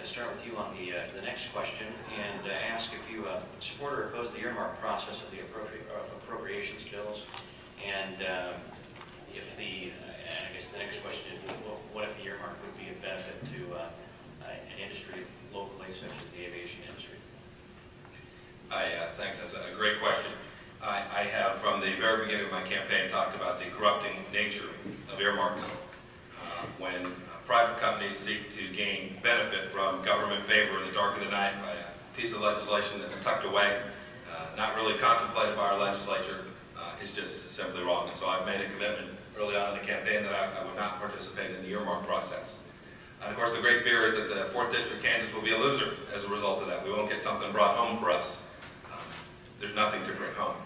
start with you on the next question and ask if you support or oppose the earmark process of the appropriations bills, and if I guess the next question is, what if the earmark would be a benefit to an industry locally, such as the aviation industry? Thanks. That's a great question. I have, from the very beginning of my campaign, talked about the corrupting nature of earmarks. When private companies seek to gain benefit from government favor in the dark of the night by a piece of legislation that's tucked away, not really contemplated by our legislature, is just simply wrong. And so I've made a commitment early on in the campaign that I would not participate in the earmark process. And of course, the great fear is that the 4th District, Kansas, will be a loser as a result of that. We won't get something brought home for us. There's nothing to bring home.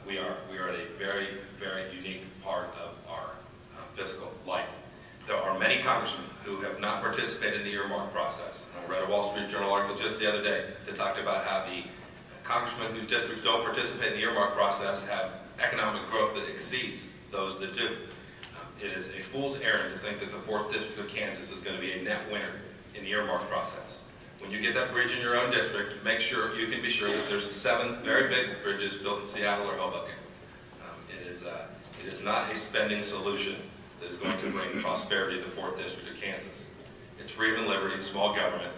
We are at a very, very unique part of our fiscal life. There are many congressmen who have not participated in the earmark process. I read a Wall Street Journal article just the other day that talked about how the congressmen whose districts don't participate in the earmark process have economic growth that exceeds those that do. It is a fool's errand to think that the 4th District of Kansas is going to be a net winner in the earmark process. When you get that bridge in your own district, make sure you can be sure that there's 7 very big bridges built in Seattle or Hoboken. It is not a spending solution that is going to bring prosperity to the 4th District of Kansas. It's freedom and liberty, small government.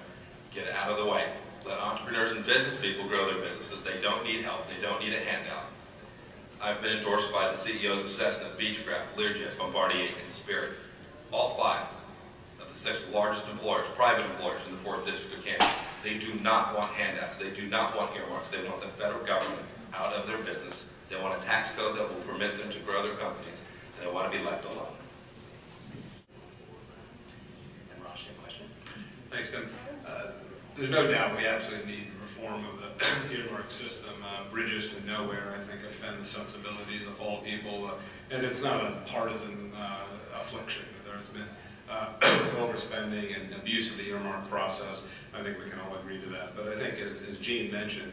Get out of the way. Let entrepreneurs and business people grow their businesses. They don't need help. They don't need a handout. I've been endorsed by the CEOs of Cessna, Beechcraft, Learjet, Bombardier, and Spirit. All 5 of the 6 largest employers, private employers in the 4th District of Kansas. They do not want handouts. They do not want earmarks. They want the federal government out of their business. They want a tax code that will permit them to grow their companies. And they want to be left alone. Thanks, Tim. There's no doubt we absolutely need reform of the earmark system. Bridges to nowhere, I think, offend the sensibilities of all people, and it's not a partisan affliction. There has been overspending and abuse of the earmark process. I think we can all agree to that. But I think, as Gene mentioned,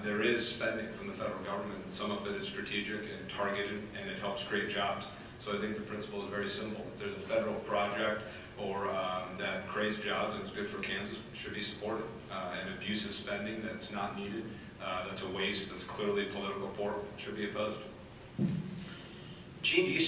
there is spending from the federal government, and some of it is strategic and targeted, and it helps create jobs. So I think the principle is very simple. If there's a federal project or that creates jobs and is good for Kansas, should be supported. And abusive spending that's not needed, that's a waste, that's clearly political pork, should be opposed. Gene, do you